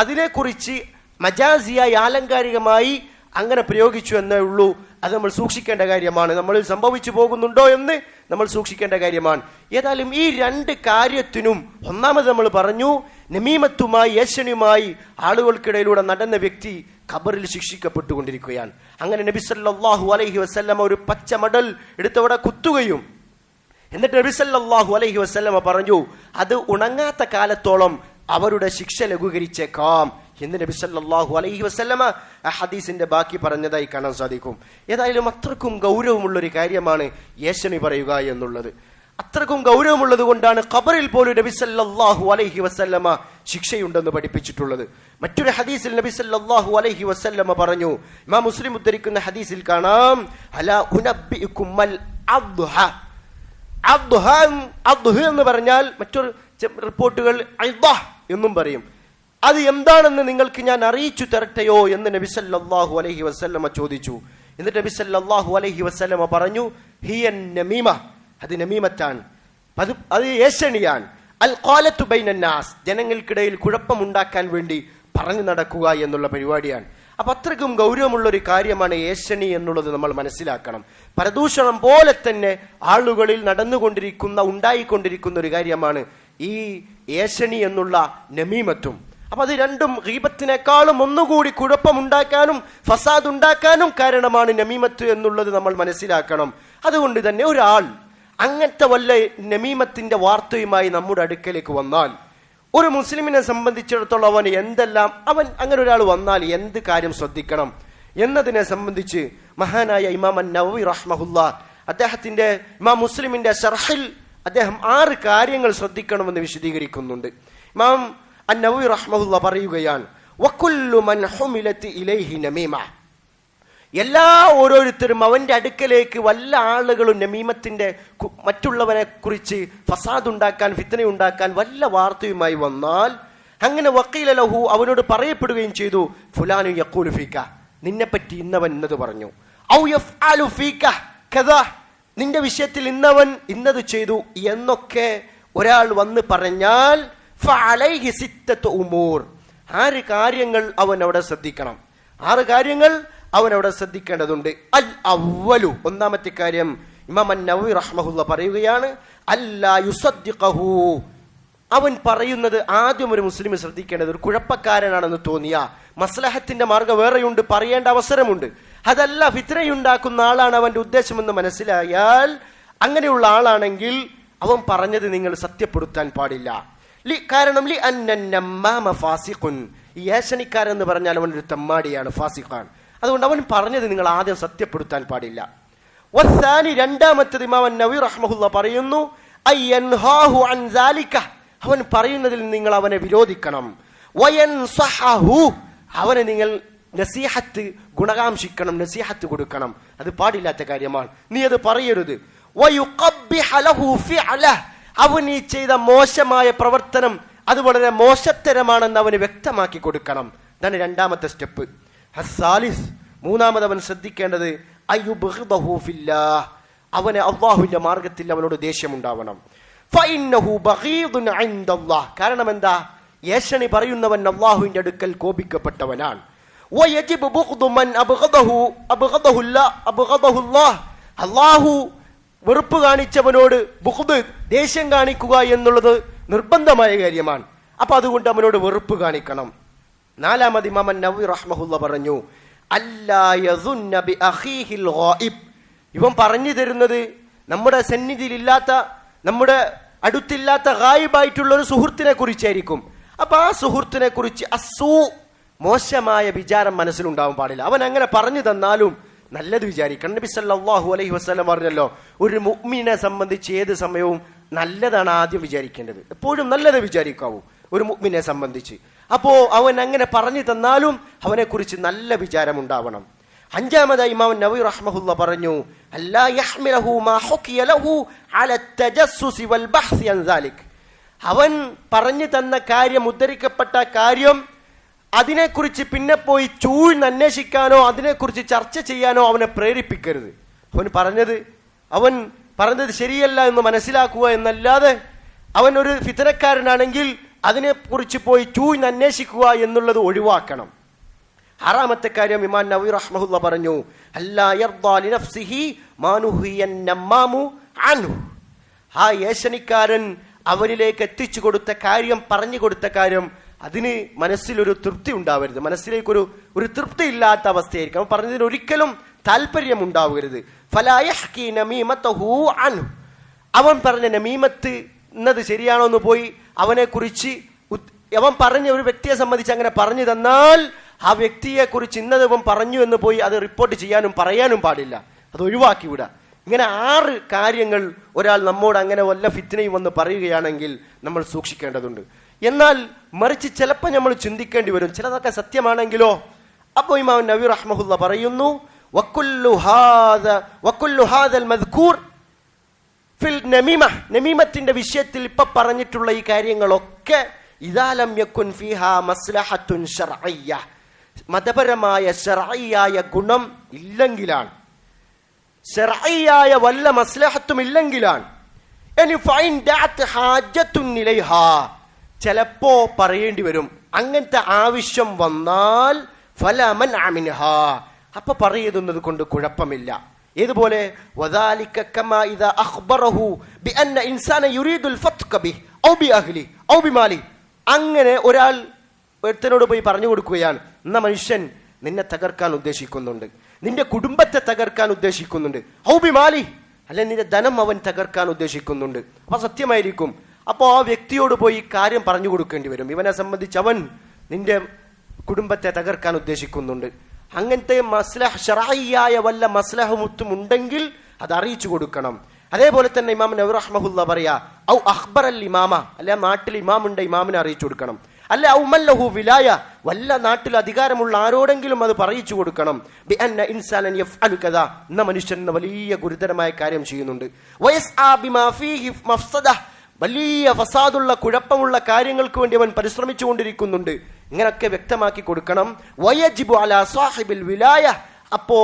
അതിനെക്കുറിച്ച് മജാസിയായി ആലങ്കാരികമായി അങ്ങനെ പ്രയോഗിച്ചു എന്നേ ഉള്ളൂ. അത് നമ്മൾ സൂക്ഷിക്കേണ്ട കാര്യമാണ്. നമ്മളിൽ സംഭവിച്ചു പോകുന്നുണ്ടോ എന്ന് നമ്മൾ സൂക്ഷിക്കേണ്ട കാര്യമാണ്. ഏതായാലും ഈ രണ്ട് കാര്യത്തിനും ഒന്നാമത് നമ്മൾ പറഞ്ഞു, നമീമത്തുമായി ഏഷണിയുമായി ആളുകൾക്കിടയിലൂടെ നടന്ന വ്യക്തി ഖബറിൽ ശിക്ഷിക്കപ്പെട്ടുകൊണ്ടിരിക്കുകയാണ്. അങ്ങനെ നബി സല്ലല്ലാഹു അലൈഹി വസല്ലമ ഒരു പച്ച മടൽ എടുത്തവിടെ കുത്തുകയും എന്നിട്ട് നബി സല്ലല്ലാഹു അലൈഹി വസല്ലമ പറഞ്ഞു, അത് ഉണങ്ങാത്ത കാലത്തോളം അവരുടെ ശിക്ഷ ലഘൂകരിച്ചേക്കാം എന്ന് നബി സല്ലല്ലാഹു അലൈഹി വസല്ലമ ആ ഹദീസിന്റെ ബാക്കി പറഞ്ഞതായി കാണാൻ സാധിക്കും. ഏതായാലും അത്രക്കും ഗൗരവമുള്ളൊരു കാര്യമാണ് ഏഷണി പറയുക എന്നുള്ളത്. അത്രക്കും ഗൗരവമുള്ളത് കൊണ്ടാണ് ഖബറിൽ പോലും നബി സല്ലല്ലാഹു അലൈഹി വസല്ലമ ശിക്ഷയുണ്ടെന്ന് പഠിപ്പിച്ചിട്ടുള്ളത്. മറ്റൊരു ഹദീസിൽ നബി സല്ലല്ലാഹു അലൈഹി വസല്ലമ പറഞ്ഞു, ഇമാം മുസ്ലിം ഉദ്ധരിക്കുന്ന ഹദീസിൽ കാണാം, അലാ ഉനബ്ബിഉകും മൽ അദ്ഹ. അദ്ഹ എന്ന് പറഞ്ഞാൽ മറ്റൊരു റിപ്പോർട്ടുകൾ അദ്ഹ എന്നും പറയും. അത് എന്താണെന്ന് നിങ്ങൾക്ക് ഞാൻ അറിയിച്ചു തരട്ടെയോ എന്ന് നബി സല്ലല്ലാഹു അലൈഹി വസല്ലമ ചോദിച്ചു. എന്നിട്ട് നബി സല്ലല്ലാഹു അലൈഹി വസല്ലമ പറഞ്ഞു, ഹിയൻ നമീമ, അത് നമീമത്താണ്, അത് ഏഷണിയാണ്. അൽ ഖാലത്തു ബൈനൻ നാസ്, ജനങ്ങൾക്കിടയിൽ കുഴപ്പമുണ്ടാക്കാൻ വേണ്ടി പറഞ്ഞു നടക്കുക എന്നുള്ള പരിപാടിയാണ്. അപ്പൊ അത്രയ്ക്കും ഗൗരവമുള്ള ഒരു കാര്യമാണ് ഏഷണി എന്നുള്ളത് നമ്മൾ മനസ്സിലാക്കണം. പരദൂഷണം പോലെ തന്നെ ആളുകളിൽ ഉണ്ടായിക്കൊണ്ടിരിക്കുന്ന ഒരു കാര്യമാണ് ഈ ഏഷണി എന്നുള്ള നമീമത്തും. അപ്പൊ അത് രണ്ടും ഗീബത്തിനേക്കാളും ഒന്നുകൂടി കുഴപ്പമുണ്ടാക്കാനും ഫസാദ് ഉണ്ടാക്കാനും കാരണമാണ് നമീമത്ത് എന്നുള്ളത് നമ്മൾ മനസ്സിലാക്കണം. അതുകൊണ്ട് തന്നെ ഒരാൾ അങ്ങനത്തെ വല്ല നമീമത്തിന്റെ വാർത്തയുമായി നമ്മുടെ അടുക്കലേക്ക് വന്നാൽ, ഒരു മുസ്ലിമിനെ സംബന്ധിച്ചിടത്തോളം അവൻ അങ്ങനെ ഒരാൾ വന്നാൽ എന്ത് കാര്യം ശ്രദ്ധിക്കണം എന്നതിനെ സംബന്ധിച്ച് മഹാനായ ഇമാം അൻ-നവവി റഹ്മഹുല്ലാ അദ്ദേഹത്തിന്റെ ഇമാം മുസ്ലിമിന്റെ ശർഹിൽ അദ്ദേഹം 6 കാര്യങ്ങൾ ശ്രദ്ധിക്കണമെന്ന് വിശദീകരിക്കുന്നുണ്ട്. ഇമാം അൻ-നവവി റഹ്മഹുല്ലാ പറയുകയാണ്, വകുല്ലു മൻ ഹുമിലത് ഇലൈഹി നമീമ, ഓരോരുത്തരും അവന്റെ അടുക്കലേക്ക് വല്ല ആളുകളും നമീമത്തിന്റെ മറ്റുള്ളവനെ കുറിച്ച് ഫസാദ് ഉണ്ടാക്കാൻ, ഫിത്ന ഉണ്ടാക്കാൻ വല്ല വാർത്തയുമായി വന്നാൽ, അങ്ങനെ വഖീല ലഹു, അവനോട് പറയപ്പെടുകയും ചെയ്തു, ഫുലാനു യഖൂലു ഫീക, നിന്നെപ്പറ്റി ഇന്നവൻ ഇന്നത് പറഞ്ഞു, ഔ യഫ്അലു ഫീക കദാ, നിന്റെ വിഷയത്തിൽ ഇന്നവൻ ഇന്നത് ചെയ്തു എന്നൊക്കെ ഒരാൾ വന്ന് പറഞ്ഞാൽ, ഫഅലൈഹി സിത്തത്തു ഉമൂർ, 6 കാര്യങ്ങൾ അവൻ അവിടെ ശ്രദ്ധിക്കണം. 6 കാര്യങ്ങൾ അവൻ അവിടെ ശ്രദ്ധിക്കേണ്ടതുണ്ട്. അൽ അവ്വലു, ഒന്നാമത്തെ കാര്യം ഇമാം അൻ-നവവി റഹ്മഹുല്ലാ പറയുകയാണ്, അല്ലാ യുസദ്ദിഖഹു, അവൻ പറയുന്നത് ആദ്യം ഒരു മുസ്ലിം ശ്രദ്ധിക്കേണ്ടത്, ഒരു കുഴപ്പക്കാരനാണെന്ന് തോന്നിയ, മസ്ലഹത്തിന്റെ മാർഗ്ഗം വേറെയുണ്ട്, പറയേണ്ട അവസരമുണ്ട്, അതല്ല ഫിത്നയുണ്ടാക്കുന്ന ആളാണ് അവന്റെ ഉദ്ദേശമെന്ന് മനസ്സിലായാൽ, അങ്ങനെയുള്ള ആളാണെങ്കിൽ അവൻ പറഞ്ഞത് നിങ്ങൾ സത്യപ്പെടുത്താൻ പാടില്ല. കാരണം ലി അന്നന്നമ്മാമ ഫാസിഖുൻ, ഈ ഏഷണിക്കാരെന്ന് പറഞ്ഞാൽ അവൻ ഒരു തെമ്മാടിയാണ്, ഫാസിഖാണ്. അതുകൊണ്ട് അവൻ പറഞ്ഞത് നിങ്ങൾ ആദ്യം സത്യപ്പെടുത്താൻ പാടില്ല. വസ്സാനി, രണ്ടാമത്തേത് ഇമാം അൻ-നവവി റഹ്മഹുല്ലാ പറയുന്നു, അയ്യൻഹാഹു അൻ സാലിക, അവൻ പറയുന്നതിൽ നിങ്ങൾ അവനെ വിരോധിക്കണം. വയൻസഹഹു, അവനെ നിങ്ങൾ നസീഹത്ത്, ഗുണകാംക്ഷിക്കണം, നസീഹത്ത് കൊടുക്കണം. അത് പാടില്ലാത്ത കാര്യമാണ്, നീ അത് പറയരുത്. വയുഖബ്ബിഹ ലഹു ഫിഅലഹ, അവൻ ഈ ചെയ്ത മോശമായ പ്രവർത്തനം അത് വളരെ മോശത്തരമാണെന്ന് അവന് വ്യക്തമാക്കി കൊടുക്കണം. ഇതാണ് രണ്ടാമത്തെ സ്റ്റെപ്പ്. ഹസ്സാലിസ്, മൂന്നാമത് അവൻ ശ്രദ്ധിക്കേണ്ടത് അയ്യുബ്ഗിദഹു ഫില്ലാഹ്, അവനെ അല്ലാഹുവിന്റെ മാർഗത്തിൽ അവനോട് ദേഷ്യമുണ്ടാവണം. ഫഇന്നഹു ബഗീദുൻ ഇൻദല്ലാഹ്, കാരണം എന്താ, ഏഷണി പറയുന്നവൻ അല്ലാഹുവിന്റെ അടുക്കൽ കോപിക്കപ്പെട്ടവനാണ്. വയജിബു ബുഗ്ദു മൻ അബ്ഗദഹു അല്ലാഹ്, അല്ലാഹു വെറുപ്പ് കാണിച്ചവനോട് ബുഗ്ദ്, ദേഷ്യം കാണിക്കുക എന്നുള്ളത് നിർബന്ധമായ കാര്യമാണ്. അപ്പൊ അതുകൊണ്ട് അവനോട് വെറുപ്പ് കാണിക്കണം. നാലാമത് ഇമാം അൻ-നവവി റഹ്മഹുല്ലാ പറഞ്ഞു, അല്ലാ യസുന്ന ബി അഖീഹിൽ ഗായിബ്, ഇവൻ പറഞ്ഞു തരുന്നത് നമ്മുടെ സന്നിധിയിലില്ലാത്ത, നമ്മുടെ അടുത്തില്ലാത്ത ഗായിബായിട്ടുള്ള ഒരു സുഹൃത്തിനെ കുറിച്ചായിരിക്കും. അപ്പൊ ആ സുഹൃത്തിനെ കുറിച്ച് മോശമായ വിചാരം മനസ്സിലുണ്ടാവാൻ പാടില്ല. അവൻ അങ്ങനെ പറഞ്ഞു തന്നാലും നല്ലത് വിചാരിക്കണം. നബി സല്ലല്ലാഹു അലൈഹി വസല്ലം പറഞ്ഞല്ലോ, ഒരു മുഅ്മിനെ സംബന്ധിച്ച് ഏത് സമയവും നല്ലതാണ് ആദ്യം വിചാരിക്കേണ്ടത്, എപ്പോഴും നല്ലത് വിചാരിക്കാവൂ ഒരു മുഅ്മിനെ സംബന്ധിച്ച്. അപ്പോ അവൻ അങ്ങനെ പറഞ്ഞു തന്നാലും അവനെ കുറിച്ച് നല്ല വിചാരം ഉണ്ടാവണം. അഞ്ചാമതായി ഇമാം നവവി റഹ്മഹുല്ലാ പറഞ്ഞു, അല്ലാ യഹ്മിലഹു മാ ഹുകിയ ലഹു അല തജസ്സുസ് വൽ ബഹ്സ് അൻ ദാലിക്, അവൻ പറഞ്ഞു തന്ന കാര്യം, ഉദ്ധരിക്കപ്പെട്ട കാര്യം, അതിനെക്കുറിച്ച് പിന്നെ പോയി അന്വേഷിക്കാനോ അതിനെക്കുറിച്ച് ചർച്ച ചെയ്യാനോ അവനെ പ്രേരിപ്പിക്കരുത്. അവൻ പറഞ്ഞത് ശരിയല്ല എന്ന് മനസ്സിലാക്കുക എന്നല്ലാതെ, അവൻ ഒരു ഫിത്നക്കാരനാണെങ്കിൽ അതിനെക്കുറിച്ച് പോയി അന്വേഷിക്കുക എന്നുള്ളത് ഒഴിവാക്കണം. ആറാമത്തെ കാര്യം ഇമാം നവവി റഹ്മഹുല്ലാ പറഞ്ഞു, അല്ലാ യർദാ ലിനഫ്സിഹി മാ നുഹിയൻ നമ്മാമു അൻഹു, ആ ഏഷണിക്കാരൻ അവനിലേക്ക് എത്തിച്ചു കൊടുത്ത കാര്യം, പറഞ്ഞു കൊടുത്ത കാര്യം, അതിന് മനസ്സിലൊരു തൃപ്തി ഉണ്ടാവരുത്, മനസ്സിലേക്കൊരു തൃപ്തി ഇല്ലാത്ത അവസ്ഥയായിരിക്കും. അവൻ പറഞ്ഞതിന് ഒരിക്കലും താല്പര്യം ഉണ്ടാവരുത്. ഫലാ യഹ്കി നമീമതഹു അൻഹു, അവൻ പറഞ്ഞ നമീമത്ത് എന്നത് ശരിയാണോ എന്ന് പോയി അവനെ കുറിച്ച് അവൻ പറഞ്ഞ ഒരു വ്യക്തിയെ സംബന്ധിച്ച് അങ്ങനെ പറഞ്ഞു തന്നാൽ ആ വ്യക്തിയെ കുറിച്ച് ഇന്നത് ഇവൻ പറഞ്ഞു എന്ന് പോയി അത് റിപ്പോർട്ട് ചെയ്യാനും പറയാനും പാടില്ല, അത് ഒഴിവാക്കി വിടുക. ഇങ്ങനെ 6 കാര്യങ്ങൾ ഒരാൾ നമ്മോട് അങ്ങനെ വല്ല ഫിത്നയും വന്ന് പറയുകയാണെങ്കിൽ നമ്മൾ സൂക്ഷിക്കേണ്ടതുണ്ട്. എന്നാൽ മറിച്ച് ചിലപ്പോൾ നമ്മൾ ചിന്തിക്കേണ്ടി വരും, ചിലതൊക്കെ സത്യമാണെങ്കിലോ. അപ്പോൾ ഇമാം നവവി റഹ്മഹുല്ലാ പറയുന്നു, വകുല്ലു ഹാദൽ മദ്കൂർ ഫിൽ നമീമ, നമീമത്തിന്റെ വിഷയത്തിൽ ഇപ്പൊ പറഞ്ഞിട്ടുള്ള ഈ കാര്യങ്ങളൊക്കെ ഇദാ ലം യകുൻ ഫീഹാ മസ്ലഹത്തുൻ ശർഇയ്യ, മതപരമായ ശർഇയ്യായ ഗുണം ഇല്ലെങ്കിലാണ്, ശർഇയ്യായ വല്ല മസ്ലഹത്തും ഇല്ലെങ്കിലാണ്. ഇനി ഫൈൻ ദഅത് ഹാജത്തുൻ ഇലൈഹാ, ചിലപ്പോ പറയേണ്ടി വരും, അങ്ങനത്തെ ആവശ്യം വന്നാൽ ഫലാ മൻഅ മിൻഹാ, അപ്പൊ പറയുന്നത് കൊണ്ട് കുഴപ്പമില്ല. ഏതുപോലെ വദാലിക കമാ ഇദാ അഖ്ബറഹു ബിഅന്ന ഇൻസാന യുരീദുൽ ഫത്ക ബിഹി ഔ ബിഅഹ്ലി ഔ ബിമാലി, അങ്ങനെ ഒരാൾ ഒരുത്തനോട് പോയി പറഞ്ഞു കൊടുക്കുകയാണ്, എന്ന മനുഷ്യൻ നിന്നെ തകർക്കാൻ ഉദ്ദേശിക്കുന്നുണ്ട്, നിന്റെ കുടുംബത്തെ തകർക്കാൻ ഉദ്ദേശിക്കുന്നുണ്ട്, ഔ ബിമാലി, അല്ലെ നിന്റെ ധനം അവൻ തകർക്കാൻ ഉദ്ദേശിക്കുന്നുണ്ട്. അപ്പൊ സത്യമായിരിക്കും. അപ്പോൾ ആ വ്യക്തിയോട് പോയി കാര്യം പറഞ്ഞു കൊടുക്കേണ്ടി വരും, ഇവനെ സംബന്ധിച്ച് അവൻ നിന്റെ കുടുംബത്തെ തകർക്കാൻ ഉദ്ദേശിക്കുന്നുണ്ട്. അങ്ങനത്തെ ശർഇയ്യായ വല്ല മസ്ലഹത്തും ഉണ്ടെങ്കിൽ അത് അറിയിച്ചു കൊടുക്കണം. അതേപോലെ തന്നെ ഇമാം നവവി റഹ്മഹുല്ലാ പറയാ, ഔ അഖ്ബറൽ ഇമാമ, അല്ല നാട്ടിൽ ഇമാമുണ്ട്, ഇമാമിനെ അറിയിച്ചു കൊടുക്കണം. അല്ല ഔ മല്ലഹു വിലായ, വല്ല നാട്ടിൽ അധികാരമുള്ള ആരോടെങ്കിലും അത് പറയിച്ചു കൊടുക്കണം. ബിഅന്ന ഇൻസാനൻ യഫ്അലു കദാ, എന്ന മനുഷ്യൻ വലിയ ഗുരുതരമായ കാര്യം ചെയ്യുന്നുണ്ട്. വയസ്ആ ബിമാ ഫീഹി മഫ്സദ, വലിയ ഫസാദുള്ള കുഴപ്പമുള്ള കാര്യങ്ങൾക്ക് വേണ്ടി അവൻ പരിശ്രമിച്ചുകൊണ്ടിരിക്കുന്നുണ്ട്. ഇങ്ങനൊക്കെ വ്യക്തമാക്കി കൊടുക്കണം. വയജിബു അലാ സാഹിബിൽ വിലായ, അപ്പോ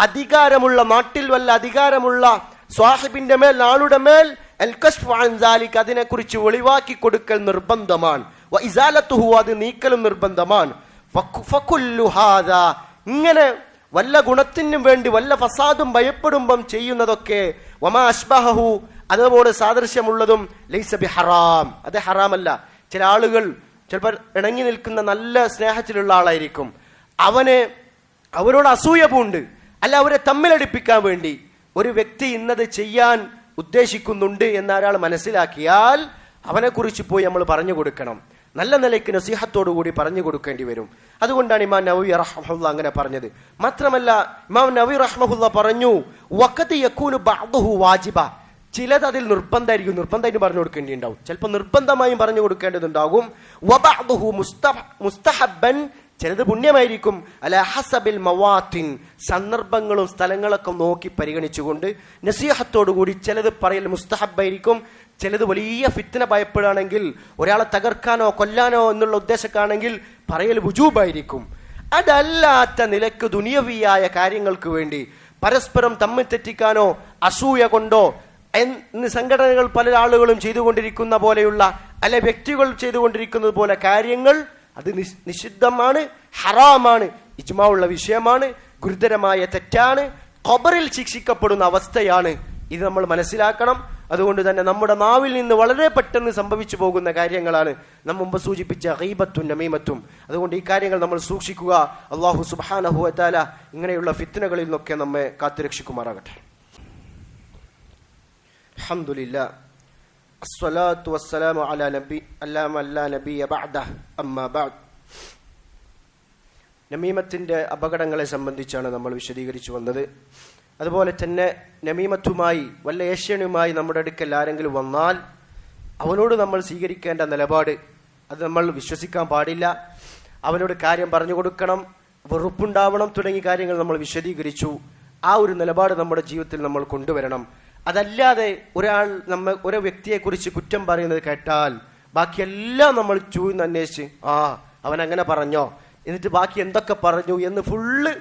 അധികാരമുള്ള നാട്ടിൽ വല്ല അധികാരമുള്ള സ്വാഹിബിന്റെ മേൽ, ആളുടെ മേൽ അൽ കശ്ഫു അൻ ദാലിക, അതിനെക്കുറിച്ച് വെളിവാക്കി കൊടുക്കൽ നിർബന്ധമാണ്. വ ഇസാലത്തുഹു, അത് നീക്കലും നിർബന്ധമാണ്. ഫകുല്ലു ഹാദാ, ഇങ്ങനെ വല്ല ഗുണത്തിനും വേണ്ടി വല്ല ഫസാദും ഭയപ്പെടുമ്പം ചെയ്യുന്നതൊക്കെ വമാ അശ്ബഹഹു, അതുപോലെ സാദൃശ്യമുള്ളതും ലൈസ ബിഹറാം, അത് ഹറാമല്ല. ചില ആളുകൾ ചിലപ്പോൾ ഇണങ്ങി നിൽക്കുന്ന നല്ല സ്നേഹത്തിലുള്ള ആളായിരിക്കും, അവരോട് അസൂയ പൂണ്ട്, അല്ല അവരെ തമ്മിലടിപ്പിക്കാൻ വേണ്ടി ഒരു വ്യക്തി ഇന്നത് ചെയ്യാൻ ഉദ്ദേശിക്കുന്നുണ്ട് എന്നൊരാൾ മനസ്സിലാക്കിയാൽ അവനെ കുറിച്ച് പോയി നമ്മൾ പറഞ്ഞു കൊടുക്കണം, നല്ല നിലയ്ക്ക് നസീഹത്തോടുകൂടി പറഞ്ഞു കൊടുക്കേണ്ടി വരും. അതുകൊണ്ടാണ് ഇമാം നവവി റഹ്മഹുല്ലാ അങ്ങനെ പറഞ്ഞത്. മാത്രമല്ല ഇമാം നവവി റഹ്മഹുല്ലാ പറഞ്ഞു, വഖദ് യകൂനു ബഅദുഹു വാജിബ, ചിലത് അതിൽ നിർബന്ധമായിട്ട് പറഞ്ഞു കൊടുക്കേണ്ടിണ്ടാവും, ചിലപ്പോൾ നിർബന്ധമായും പറഞ്ഞു കൊടുക്കേണ്ടതുണ്ടാകും. വബഅദുഹു മുസ്തഹബ്ബൻ, ചിലത് പുണ്യമായിരിക്കും. അല ഹസബിൽ മവാത്തിൻ, സന്ദർഭങ്ങളും സ്ഥലങ്ങളൊക്കെ നോക്കി പരിഗണിച്ചുകൊണ്ട് നസീഹത്തോടുകൂടി ചിലത് പറയൽ മുസ്തഹബായിരിക്കും. ചിലത് വലിയ ഫിത്ന ഭയപ്പെടുകയാണെങ്കിൽ, ഒരാളെ തകർക്കാനോ കൊല്ലാനോ എന്നുള്ള ഉദ്ദേശക്കാണെങ്കിൽ പറയൽ വുജൂബായിരിക്കും. അതല്ലാത്ത നിലക്ക് ദുനിയവിയായ കാര്യങ്ങൾക്ക് വേണ്ടി പരസ്പരം തമ്മിൽ തെറ്റിക്കാനോ അസൂയ കൊണ്ടോ സംഘടനകൾ പല ആളുകളും ചെയ്തുകൊണ്ടിരിക്കുന്ന പോലെയുള്ള, അല്ലെ വ്യക്തികൾ ചെയ്തുകൊണ്ടിരിക്കുന്നത് പോലെ കാര്യങ്ങൾ, അത് നിഷിദ്ധമാണ്, ഹറാമാണ്, ഇജ്മാ ഉള്ള വിഷയമാണ്, ഗുരുതരമായ തെറ്റാണ്, ഖബറിൽ ശിക്ഷിക്കപ്പെടുന്ന അവസ്ഥയാണ്. ഇത് നമ്മൾ മനസ്സിലാക്കണം. അതുകൊണ്ട് തന്നെ നമ്മുടെ നാവിൽ നിന്ന് വളരെ പെട്ടെന്ന് സംഭവിച്ചു പോകുന്ന കാര്യങ്ങളാണ് നാം മുമ്പ് സൂചിപ്പിച്ച ഗീബത്തും നമീമത്തും. അതുകൊണ്ട് ഈ കാര്യങ്ങൾ നമ്മൾ സൂക്ഷിക്കുക. അല്ലാഹു സുബ്ഹാനഹു വ തആല ഇങ്ങനെയുള്ള ഫിത്നകളിൽ നിന്നൊക്കെ നമ്മെ കാത്തുരക്ഷിക്കുമാറാകട്ടെ. അൽഹംദുലില്ലാ, അസ്സലാത്തു വസ്സലാമു അലാ നബിയ്യ ബഅദഹു, അമ്മാ ബഅദ്. നമീമത്തിന്റെ അപകടങ്ങളെ സംബന്ധിച്ചാണ് നമ്മൾ വിശദീകരിച്ചു വന്നത്. അതുപോലെ തന്നെ നമീമത്തുമായി വല്ല ഏഷ്യനുമായി നമ്മുടെ അടുക്കൽ ആരെങ്കിലും വന്നാൽ അവനോട് നമ്മൾ സ്വീകരിക്കേണ്ട നിലപാട്, അത് നമ്മൾ വിശ്വസിക്കാൻ പാടില്ല. അവനോട് കാര്യം പറഞ്ഞു കൊടുക്കണം, വെറുപ്പുണ്ടാവണം, തുടങ്ങിയ കാര്യങ്ങൾ നമ്മൾ വിശദീകരിച്ചു. ആ ഒരു നിലപാട് നമ്മുടെ ജീവിതത്തിൽ നമ്മൾ കൊണ്ടുവരണം. അതല്ലാതെ ഒരു വ്യക്തിയെ കുറിച്ച് കുറ്റം പറയുന്നത് കേട്ടാൽ ബാക്കിയെല്ലാം നമ്മൾ അന്വേഷിച്ച് അവൻ അങ്ങനെ പറഞ്ഞോ, എന്നിട്ട് ബാക്കി എന്തൊക്കെ പറഞ്ഞു എന്ന് ഫുള്ള്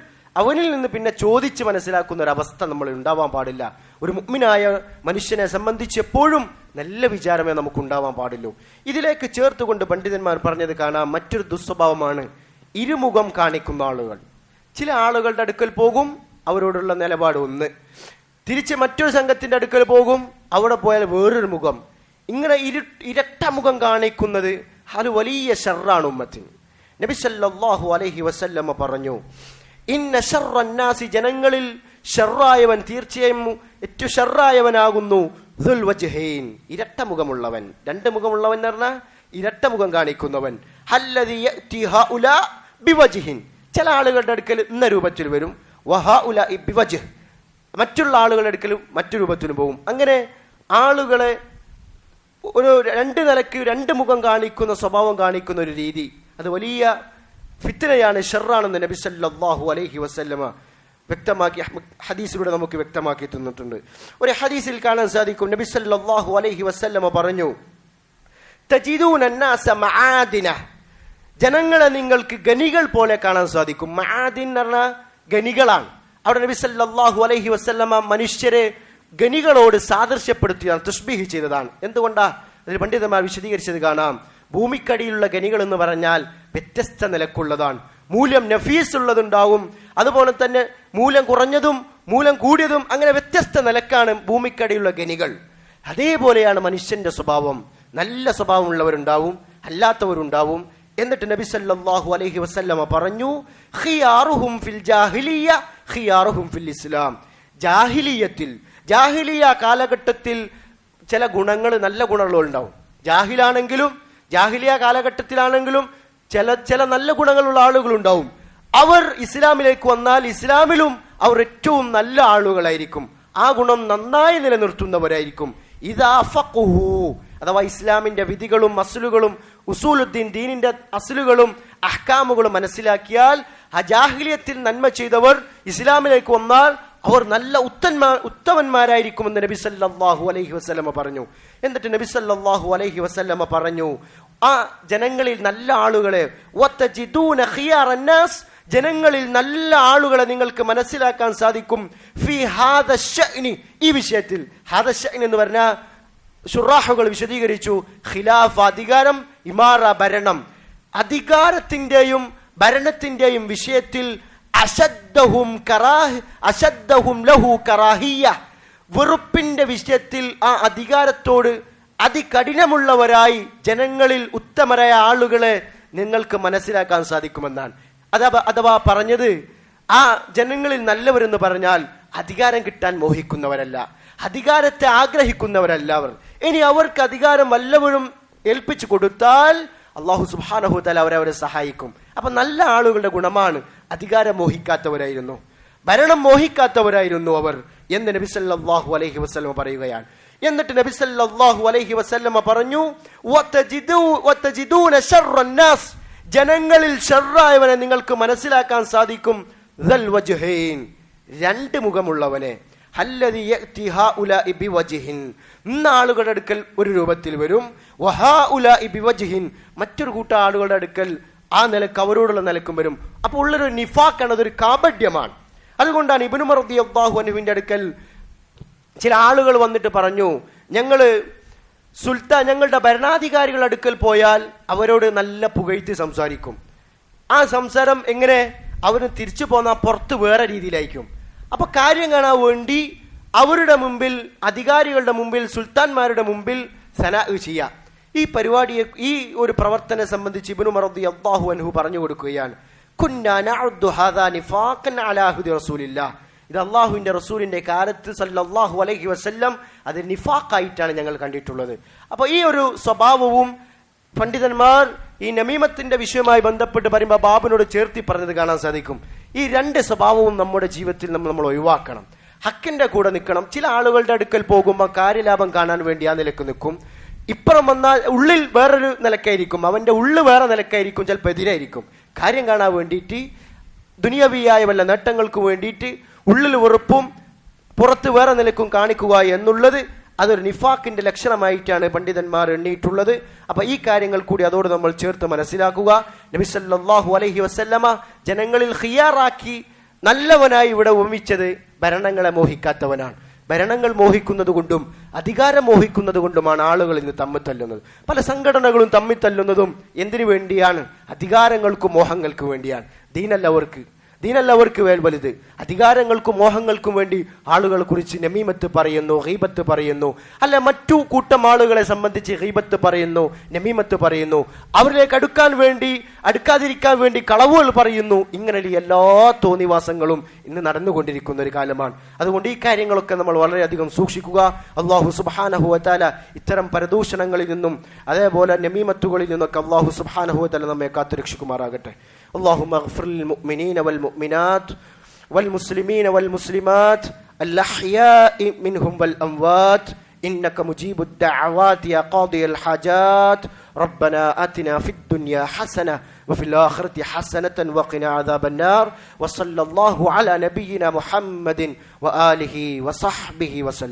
അവനിൽ നിന്ന് പിന്നെ ചോദിച്ച് മനസ്സിലാക്കുന്ന ഒരു അവസ്ഥ നമ്മൾ ഉണ്ടാവാൻ പാടില്ല. ഒരു മുഅ്മിനായ മനുഷ്യനെ സംബന്ധിച്ച് എപ്പോഴും നല്ല വിചാരമേ നമുക്ക് ഉണ്ടാവാൻ പാടുള്ളൂ. ഇതിലേക്ക് ചേർത്തുകൊണ്ട് പണ്ഡിതന്മാർ പറഞ്ഞത് കാണാം, മറ്റൊരു ദുസ്വഭാവമാണ് ഇരുമുഖം കാണിക്കുന്ന ആളുകൾ. ചില ആളുകളുടെ അടുക്കൽ പോകും, അവരോടുള്ള നിലപാട് ഒന്ന്, തിരിച്ച് മറ്റൊരു സംഘത്തിന്റെ അടുക്കൽ പോകും, അവിടെ പോയാൽ വേറൊരു മുഖം. ഇങ്ങനെ ഇരട്ട മുഖം കാണിക്കുന്നത് അത് വലിയ ശർറാണ് ഉമ്മത്തിന്. നബി സല്ലല്ലാഹു അലൈഹി വസല്ലമ പറഞ്ഞു, ഇന്ന ശർറന്നാസി, ജനങ്ങളിൽ ഷർറായവൻ, തീർച്ചയായും ഏറ്റവും ഷർറായവനാകുന്നു ദുൽ വജ്ഹൈൻ, ഇരട്ട മുഖമുള്ളവൻ. രണ്ട് മുഖമുള്ളവൻ എന്ന് പറഞ്ഞാൽ ഇരട്ട മുഖം കാണിക്കുന്നവൻ. ഹല്ലദി യഅതി ഹഉലാ ബിവജ്ഹിൻ, ചില ആളുകളുടെ അടുക്കൽ ഇന്ന രൂപത്തിൽ വരും, വഹഉലാ ബിവജ്ഹ്, മറ്റുള്ള ആളുകളുടെ അടുക്കലും മറ്റു രൂപത്തിലും പോകും. അങ്ങനെ ആളുകളെ ഒരു രണ്ട് നിലയ്ക്ക് രണ്ട് മുഖം കാണിക്കുന്ന സ്വഭാവം കാണിക്കുന്ന ഒരു രീതി, അത് വലിയ ഫിത്നയാണ്, ഷർറാണെന്ന് നബി സല്ലല്ലാഹു അലൈഹി വസല്ലമ വ്യക്തമാക്കി ഹദീസിലൂടെ നമുക്ക് വ്യക്തമാക്കി തന്നിട്ടുണ്ട്. ഒരു ഹദീസിൽ കാണാൻ സാധിക്കും, നബി സല്ലല്ലാഹു അലൈഹി വസല്ലമ പറഞ്ഞു, തജിദൂന അന്നാസ മആദിന, ജനങ്ങളെ നിങ്ങൾക്ക് ഗനികൾ പോലെ കാണാൻ സാധിക്കും. മആദിൻ എന്ന് പറഞ്ഞാൽ ഗനികളാണ്. അവിടെ നബി സല്ലല്ലാഹു അലൈഹി വസല്ലമ മനുഷ്യരെ ഗനികളോട് സാദൃശ്യപ്പെടുത്തിയാണ്, തശ്ബീഹ് ചെയ്തതാണ്. എന്തുകൊണ്ടാ? അതിൽ പണ്ഡിതന്മാർ വിശദീകരിച്ചത് കാണാം. ഭൂമിക്കടിയിലുള്ള ഗനികൾ എന്ന് പറഞ്ഞാൽ വ്യത്യസ്ത നിലക്കുള്ളതാണ്. മൂല്യം നഫീസ് ഉള്ളതുണ്ടാവും, അതുപോലെ തന്നെ മൂല്യം കുറഞ്ഞതും മൂല്യം കൂടിയതും, അങ്ങനെ വ്യത്യസ്ത നിലക്കാണ് ഭൂമിക്കടിയിലുള്ള ഗനികൾ. അതേപോലെയാണ് മനുഷ്യന്റെ സ്വഭാവം. നല്ല സ്വഭാവമുള്ളവരുണ്ടാവും, അല്ലാത്തവരുണ്ടാവും. എന്നിട്ട് നബി സല്ലല്ലാഹു അലൈഹി വസല്ലമ പറഞ്ഞു, ഖിയാറുഹും ഫിൽ ജാഹിലിയ്യ ഖിയാറുഹും ഫിൽ ഇസ്ലാം. ജാഹിലിയ കാലഘട്ടത്തിൽ ചില ഗുണങ്ങൾ, നല്ല ഗുണങ്ങളുണ്ടാവും. ജാഹിലിയ കാലഘട്ടത്തിലാണെങ്കിലും ചില നല്ല ഗുണങ്ങളുള്ള ആളുകളുണ്ടാവും. അവർ ഇസ്ലാമിലേക്ക് വന്നാൽ ഇസ്ലാമിലും അവർ ഏറ്റവും നല്ല ആളുകളായിരിക്കും, ആ ഗുണം നന്നായി നിലനിർത്തുന്നവരായിരിക്കും. ഇദാ ഫഖഹു, അഥവാ ഇസ്ലാമിന്റെ വിധികളും അസ്ലുകളും ഉസൂലുദ്ദീൻ, ദീനിന്റെ അസ്ലുകളും അഹ്കാമുകളും മനസ്സിലാക്കിയാൽ, ആ ജാഹിലിയത്തിൽ നന്മ ചെയ്തവർ ഇസ്ലാമിലേക്ക് വന്നാൽ അവർ നല്ല ഉത്തമന്മാരായിരിക്കുമെന്ന് നബി സല്ലല്ലാഹു അലൈഹി വസല്ലമ പറഞ്ഞു. എന്നിട്ട് നബി സല്ലല്ലാഹു അലൈഹി വസല്ലമ പറഞ്ഞു, ആ ജനങ്ങളിൽ നല്ല ആളുകളെ, വതജിദൂന ഖിയാറന്നാസ്, ജനങ്ങളിൽ നല്ല ആളുകളെ നിങ്ങൾക്ക് മനസ്സിലാക്കാൻ സാധിക്കും. ഫി ഹാദ ശഅ്നി, ഈ വിഷയത്തിൽ. ഹാദ ശഅ്നി എന്ന് പറഞ്ഞാൽ ശുറാഹുകൾ വിശദീകരിച്ചു, ഖിലാഫ അധികാരം, ഇമാറ ഭരണം, അധികാരത്തിന്റെയും ഭരണത്തിന്റെയും വിഷയത്തിൽ അശദ്ദഹും ലഹു കറാഹിയ്യ, വെറുപ്പിന്റെ വിഷയത്തിൽ ആ അധികാരത്തോട് അതികഠിനമുള്ളവരായി ജനങ്ങളിൽ ഉത്തമരായ ആളുകളെ നിങ്ങൾക്ക് മനസ്സിലാക്കാൻ സാധിക്കുമെന്നാണ്. അഥവാ പറഞ്ഞത്, ആ ജനങ്ങളിൽ നല്ലവരെന്ന് പറഞ്ഞാൽ അധികാരം കിട്ടാൻ മോഹിക്കുന്നവരല്ല, അധികാരത്തെ ആഗ്രഹിക്കുന്നവരല്ല അവർ. ഇനി അവർക്ക് അധികാരം വല്ലവരും ഏൽപ്പിച്ചു കൊടുത്താൽ അല്ലാഹു സുബ്ഹാനഹു തആല അവരെ സഹായിക്കും. അപ്പൊ നല്ല ആളുകളുടെ ഗുണമാണ് അധികാരം മോഹിക്കാത്തവരായിരുന്നു, ഭരണം മോഹിക്കാത്തവരായിരുന്നു അവർ എന്ന് നബി സല്ലല്ലാഹു അലൈഹി വസല്ലമ പറയുകയാണ്. എന്നിട്ട് നബി സല്ലല്ലാഹു അലൈഹി വസല്ലമ പറഞ്ഞു, വതജിദൂന ശർറന്നാസ്, ജനങ്ങളിൽ ഷർറായവനെ നിങ്ങൾക്ക് മനസ്സിലാക്കാൻ സാധിക്കും. ദൽ വജ്ഹൈൻ, രണ്ട് മുഖമുള്ളവനെ. ഹല്ലദി യഅതി ഹഉലാഇ ബിവജ്ഹിൻ, ഇന്ന ആളുകളുടെ അടുക്കൽ ഒരു രൂപത്തിൽ വരും, വഹഉലാഇ ബിവജ്ഹിൻ, മറ്റൊരു കൂട്ടം ആളുകളുടെ അടുക്കൽ ആ നിലക്ക് അവരോടുള്ള നിലക്കും വരും. അപ്പോൾ ഉള്ളൊരു നിഫാഖാണ്, അതൊരു കാപഢ്യമാണ്. അതുകൊണ്ടാണ് ഇബ്നു ഉമർ റളിയല്ലാഹു അൻഹുവിന്റെ അടുക്കൽ ചില ആളുകൾ വന്നിട്ട് പറഞ്ഞു, ഞങ്ങളുടെ ഭരണാധികാരികളുടെ അടുക്കൽ പോയാൽ അവരോട് നല്ല പുകഴ്ത്തി സംസാരിക്കും. ആ സംസാരം എങ്ങനെ? അവര് തിരിച്ചു പോന്നാൽ പുറത്ത് വേറെ രീതിയിലായിരിക്കും. അപ്പൊ കാര്യം കാണാൻ വേണ്ടി അവരുടെ മുമ്പിൽ, അധികാരികളുടെ മുമ്പിൽ, സുൽത്താൻമാരുടെ മുമ്പിൽ സനാ ചെയ്യുക. ഈ പരിപാടിയെ, ഈ ഒരു പ്രവർത്തനം സംബന്ധിച്ച് ഇബ്നു ഉമർ റളിയല്ലാഹു അൻഹു പറഞ്ഞു കൊടുക്കുകയാണ്, കുന്നാ നഅഉദ്ദു ഹാദാ നിഫാഖൻ അലാ ഹദി റസൂലില്ലാഹ്, ഇത് അള്ളാഹുവിന്റെ റസൂലിന്റെ കാലത്ത് സല്ലല്ലാഹു അലൈഹി വസല്ലം അത് നിഫാഖായിട്ടാണ് ഞങ്ങൾ കണ്ടിട്ടുള്ളത്. അപ്പൊ ഈ ഒരു സ്വഭാവവും പണ്ഡിതന്മാർ ഈ നമീമത്തിന്റെ വിഷയവുമായി ബന്ധപ്പെട്ട് പറയുമ്പോൾ ബാബിനോട് ചേർത്തി പറഞ്ഞത് കാണാൻ സാധിക്കും. ഈ രണ്ട് സ്വഭാവവും നമ്മുടെ ജീവിതത്തിൽ നമ്മൾ ഒഴിവാക്കണം. ഹക്കിന്റെ കൂടെ നിൽക്കണം. ചില ആളുകളുടെ അടുക്കൽ പോകുമ്പോൾ കാര്യലാഭം കാണാൻ വേണ്ടി ആ നിലക്ക് നിൽക്കും. ഇപ്പുറം വന്നാൽ ഉള്ളിൽ വേറൊരു നിലക്കായിരിക്കും, അവന്റെ ഉള്ളു വേറെ നിലക്കായിരിക്കും, ചിലപ്പോൾ എതിരായിരിക്കും. കാര്യം കാണാൻ വേണ്ടിയിട്ട്, ദുനിയവിയായ വല്ല നേട്ടങ്ങൾക്ക് വേണ്ടിയിട്ട് ഉള്ളിൽ വെറുപ്പും പുറത്ത് വേറെ നിലക്കും കാണിക്കുക എന്നുള്ളത് അതൊരു നിഫാഖിന്റെ ലക്ഷണമായിട്ടാണ് പണ്ഡിതന്മാർ എണ്ണിയിട്ടുള്ളത്. അപ്പൊ ഈ കാര്യങ്ങൾ കൂടി അതോട് നമ്മൾ ചേർത്ത് മനസ്സിലാക്കുക. നബി സല്ലല്ലാഹു അലൈഹി വസല്ലമ ജനങ്ങളിൽ ഖിയാറാക്കി നല്ലവനായി ഇവിടെ ഉപമിച്ചത് ഭരണങ്ങളെ മോഹിക്കാത്തവനാണ്. ഭരണങ്ങൾ മോഹിക്കുന്നത് കൊണ്ടും അധികാരം മോഹിക്കുന്നത് കൊണ്ടുമാണ് ആളുകൾ ഇന്ന് തമ്മിൽ തല്ലുന്നത്. പല സംഘടനകളും തമ്മിൽ തല്ലുന്നതും എന്തിനു വേണ്ടിയാണ്? അധികാരങ്ങൾക്കും മോഹങ്ങൾക്കും വേണ്ടിയാണ്. ദീനല്ല അവർക്ക്. ദീനല്ല അവർക്ക് വലുത്. അധികാരങ്ങൾക്കും മോഹങ്ങൾക്കും വേണ്ടി ആളുകളെ കുറിച്ച് നമീമത്ത് പറയുന്നു, ഗീബത്ത് പറയുന്നു, അല്ല മറ്റു കൂട്ടം ആളുകളെ സംബന്ധിച്ച് ഗീബത്ത് പറയുന്നു, നമീമത്ത് പറയുന്നു, അവരിലേക്ക് അടുക്കാതിരിക്കാൻ വേണ്ടി കളവുകൾ പറയുന്നു. ഇങ്ങനെയുള്ള എല്ലാ തോന്നിവാസങ്ങളും ഇന്ന് നടന്നുകൊണ്ടിരിക്കുന്ന ഒരു കാലമാണ്. അതുകൊണ്ട് ഈ കാര്യങ്ങളൊക്കെ നമ്മൾ വളരെയധികം സൂക്ഷിക്കുക. അല്ലാഹു സുബ്ഹാനഹു വ തആല ഇത്തരം പരദൂഷണങ്ങളിൽ നിന്നും അതേപോലെ നമീമത്തുകളിൽ നിന്നൊക്കെ അല്ലാഹു സുബ്ഹാനഹു വ തആല നമ്മെ കാത്തുരക്ഷിക്കുമാറാകട്ടെ. اللهم اغفر للمؤمنين والمؤمنات والمسلمين والمسلمات الأحياء منهم والأموات إنك مجيب الدعوات يا قاضي الحاجات. ربنا آتنا في الدنيا حسنة وفي الآخرة حسنة وقنا عذاب النار. وصلى الله على نبينا محمد وآله وصحبه وسلم.